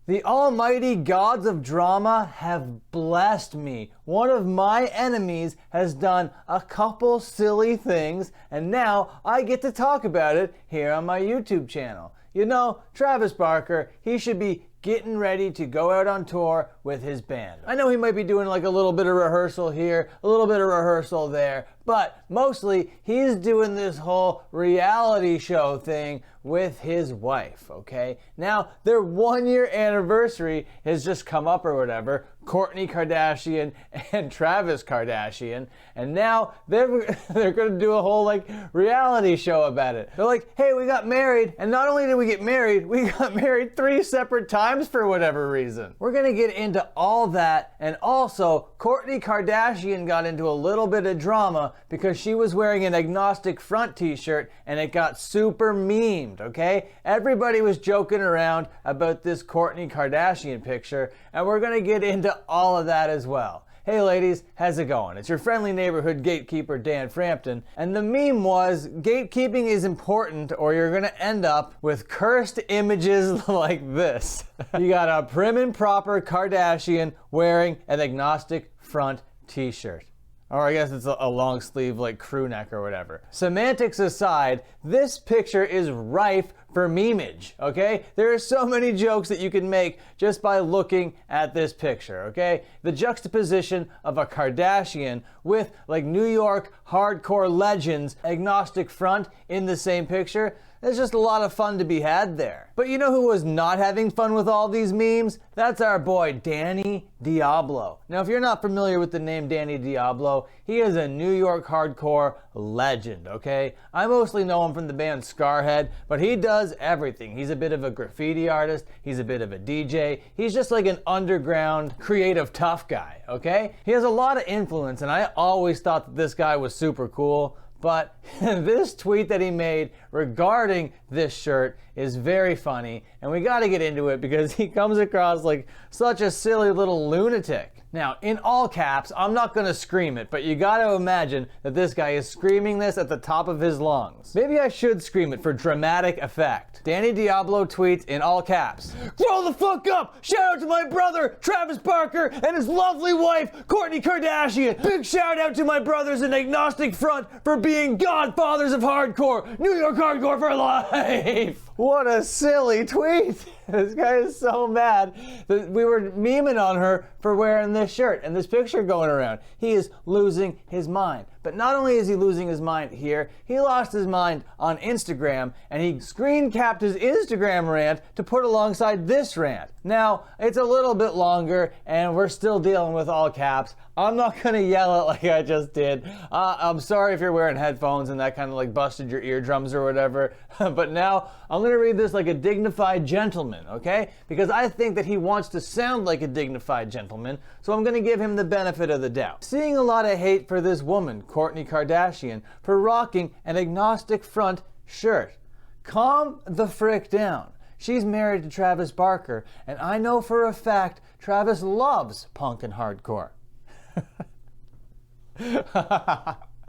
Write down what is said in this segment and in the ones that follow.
The almighty gods of drama have blessed me. One of my enemies has done a couple silly things, and now I get to talk about it here on my YouTube channel. You know, Travis Barker, he should be getting ready to go out on tour with his band. I know he might be doing like a little bit of rehearsal here, a little bit of rehearsal there, but mostly he's doing this whole reality show thing with his wife, okay? Now, their 1-year anniversary has just come up or whatever, Kourtney Kardashian and Travis Kardashian, and now they're gonna do a whole like reality show about it. They're like, hey, we got married, and not only did we get married, we got married 3 separate times for whatever reason. We're gonna get into all that, and also Kourtney Kardashian got into a little bit of drama because she was wearing an Agnostic front t-shirt and it got super memed, okay? Everybody was joking around about this Kourtney Kardashian picture, and we're gonna get into all of that as well. Hey ladies, how's it going? It's your friendly neighborhood gatekeeper, Dan Frampton, and the meme was, gatekeeping is important or you're gonna end up with cursed images like this. You got a prim and proper Kardashian wearing an Agnostic front t-shirt. Or I guess it's a long sleeve like crew neck or whatever. Semantics aside, this picture is rife for memeage, okay? There are so many jokes that you can make just by looking at this picture, okay? The juxtaposition of a Kardashian with like New York hardcore legends Agnostic front in the same picture, there's just a lot of fun to be had there. But you know who was not having fun with all these memes? That's our boy Danny Diablo. Now if you're not familiar with the name Danny Diablo, he is a New York hardcore legend, okay? I mostly know him from the band Scarhead, but he does everything. He's a bit of a graffiti artist, he's a bit of a DJ, he's just like an underground creative tough guy, okay? He has a lot of influence, and I always thought that this guy was super cool. But this tweet that he made regarding this shirt is very funny, and we gotta get into it because he comes across like such a silly little lunatic. Now, in all caps, I'm not gonna scream it, but you gotta imagine that this guy is screaming this at the top of his lungs. Maybe I should scream it for dramatic effect. Danny Diablo tweets in all caps, "Grow the fuck up! Shout out to my brother, Travis Barker, and his lovely wife, Kourtney Kardashian! Big shout out to my brothers in Agnostic front for being godfathers of hardcore! New York hardcore for life!" What a silly tweet! This guy is so mad that we were memeing on her for wearing this shirt and this picture going around. He is losing his mind. But not only is he losing his mind here, he lost his mind on Instagram, and he screen capped his Instagram rant to put alongside this rant. Now, it's a little bit longer, and we're still dealing with all caps. I'm not gonna yell it like I just did. I'm sorry if you're wearing headphones and that kind of like busted your eardrums or whatever, but now I'm gonna read this like a dignified gentleman, okay? Because I think that he wants to sound like a dignified gentleman, so I'm gonna give him the benefit of the doubt. Seeing a lot of hate for this woman, Kourtney Kardashian, for rocking an Agnostic front shirt. Calm the frick down. She's married to Travis Barker, and I know for a fact Travis loves punk and hardcore.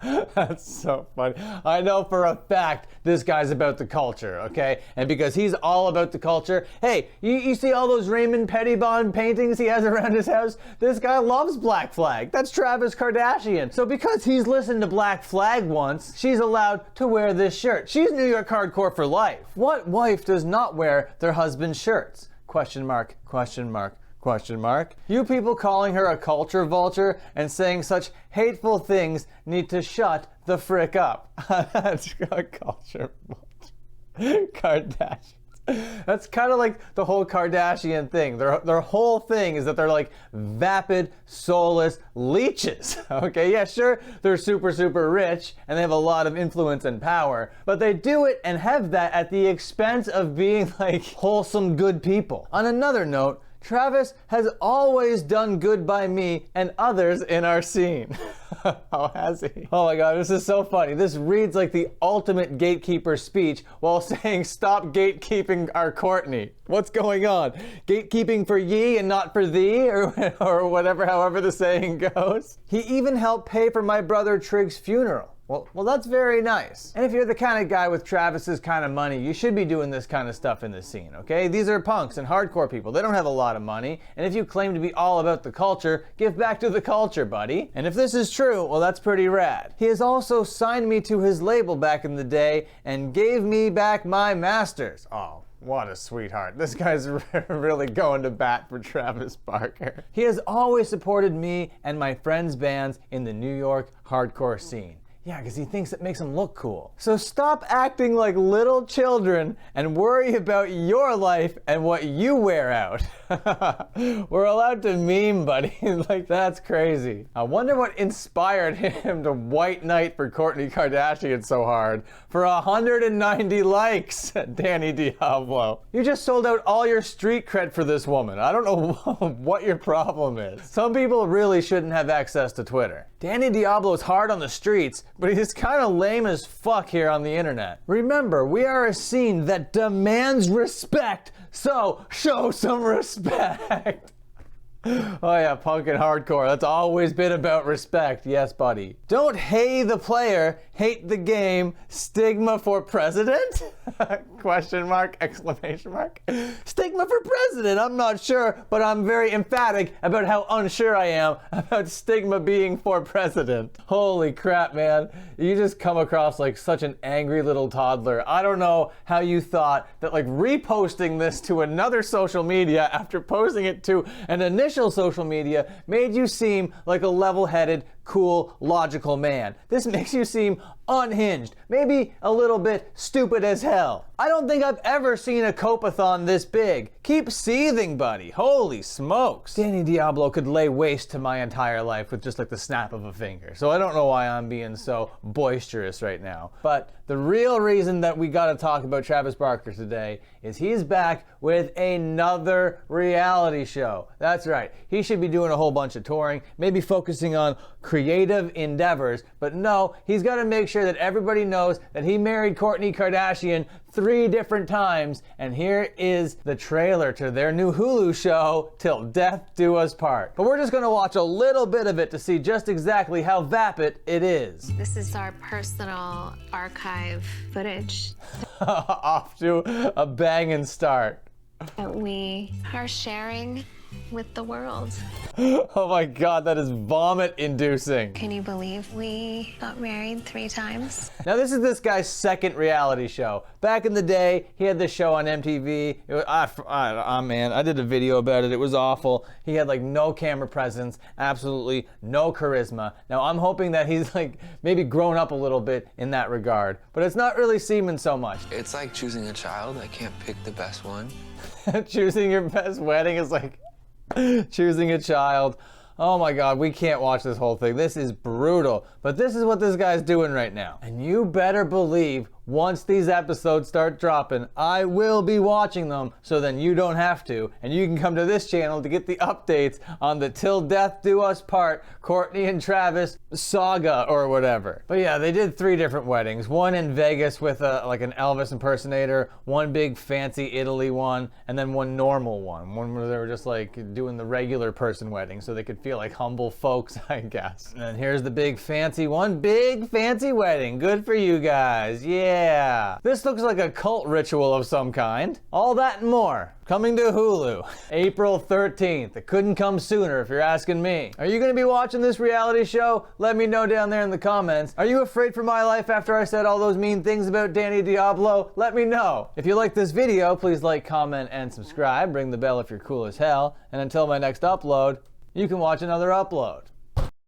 That's so funny. I know for a fact this guy's about the culture, okay? And because he's all about the culture, hey, you see all those Raymond Pettibon paintings he has around his house? This guy loves Black Flag. That's Travis Kardashian. So because he's listened to Black Flag once, she's allowed to wear this shirt. She's New York hardcore for life. What wife does not wear their husband's shirts? Question mark, question mark. Question mark. You people calling her a culture vulture and saying such hateful things need to shut the frick up. That's a culture vulture. Kardashians. That's kind of like the whole Kardashian thing. Their whole thing is that they're like vapid, soulless leeches. Okay, yeah, sure, they're super, super rich and they have a lot of influence and power, but they do it and have that at the expense of being like wholesome, good people. On another note, Travis has always done good by me and others in our scene. Oh, has he? Oh my god, this is so funny. This reads like the ultimate gatekeeper speech while saying stop gatekeeping our Kourtney. What's going on? Gatekeeping for ye and not for thee? Or whatever, however the saying goes. He even helped pay for my brother Trig's funeral. Well, that's very nice. And if you're the kind of guy with Travis's kind of money, you should be doing this kind of stuff in the scene, okay? These are punks and hardcore people. They don't have a lot of money. And if you claim to be all about the culture, give back to the culture, buddy. And if this is true, well, that's pretty rad. He has also signed me to his label back in the day and gave me back my masters. Oh, what a sweetheart. This guy's really going to bat for Travis Barker. He has always supported me and my friends' bands in the New York hardcore scene. Yeah, because he thinks it makes him look cool. So stop acting like little children and worry about your life and what you wear out. We're allowed to meme, buddy. Like, that's crazy. I wonder what inspired him to white knight for Kourtney Kardashian so hard for 190 likes, Danny Diablo. You just sold out all your street cred for this woman. I don't know what your problem is. Some people really shouldn't have access to Twitter. Danny Diablo is hard on the streets, but he's kind of lame as fuck here on the internet. Remember, we are a scene that demands respect, so show some respect. Oh yeah, punk and hardcore. That's always been about respect. Yes, buddy. Don't hey the player, hate the game, stigma for president? Question mark, exclamation mark. Stigma for president, I'm not sure, but I'm very emphatic about how unsure I am about stigma being for president. Holy crap, man. You just come across like such an angry little toddler. I don't know how you thought that like reposting this to another social media after posting it to an initial social media made you seem like a level-headed, cool, logical man. This makes you seem unhinged, maybe a little bit stupid as hell. I don't think I've ever seen a cope-a-thon this big. Keep seething, buddy. Holy smokes. Danny Diablo could lay waste to my entire life with just like the snap of a finger. So I don't know why I'm being so boisterous right now. But the real reason that we gotta talk about Travis Barker today is he's back with another reality show. That's right. He should be doing a whole bunch of touring, maybe focusing on creative endeavors, but no, he's got to make sure that everybody knows that he married Kourtney Kardashian 3 different times, and here is the trailer to their new Hulu show, Till Death Do Us Part. But we're just going to watch a little bit of it to see just exactly how vapid it is. This is our personal archive footage. Off to a banging start. That we are sharing with the world. Oh my God, that is vomit-inducing. Can you believe we got married 3 times? Now this is this guy's second reality show. Back in the day, he had this show on MTV. It was, man, I did a video about it. It was awful. He had like no camera presence, absolutely no charisma. Now I'm hoping that he's like maybe grown up a little bit in that regard, but it's not really seeming so much. It's like choosing a child. I can't pick the best one. Choosing your best wedding is like choosing a child. Oh my God, we can't watch this whole thing. This is brutal. But this is what this guy's doing right now. And you better believe once these episodes start dropping, I will be watching them so then you don't have to. And you can come to this channel to get the updates on the Till Death Do Us Part Kourtney and Travis saga or whatever. But yeah, they did 3 different weddings. One in Vegas with like an Elvis impersonator, one big fancy Italy one, and then one normal one. One where they were just like doing the regular person wedding so they could feel like humble folks, I guess. And then here's the big fancy one, big fancy wedding. Good for you guys, yeah. This looks like a cult ritual of some kind. All that and more, coming to Hulu, April 13th. It couldn't come sooner if you're asking me. Are you gonna be watching this reality show? Let me know down there in the comments. Are you afraid for my life after I said all those mean things about Danny Diablo? Let me know. If you like this video, please like, comment, and subscribe. Ring the bell if you're cool as hell. And until my next upload, you can watch another upload.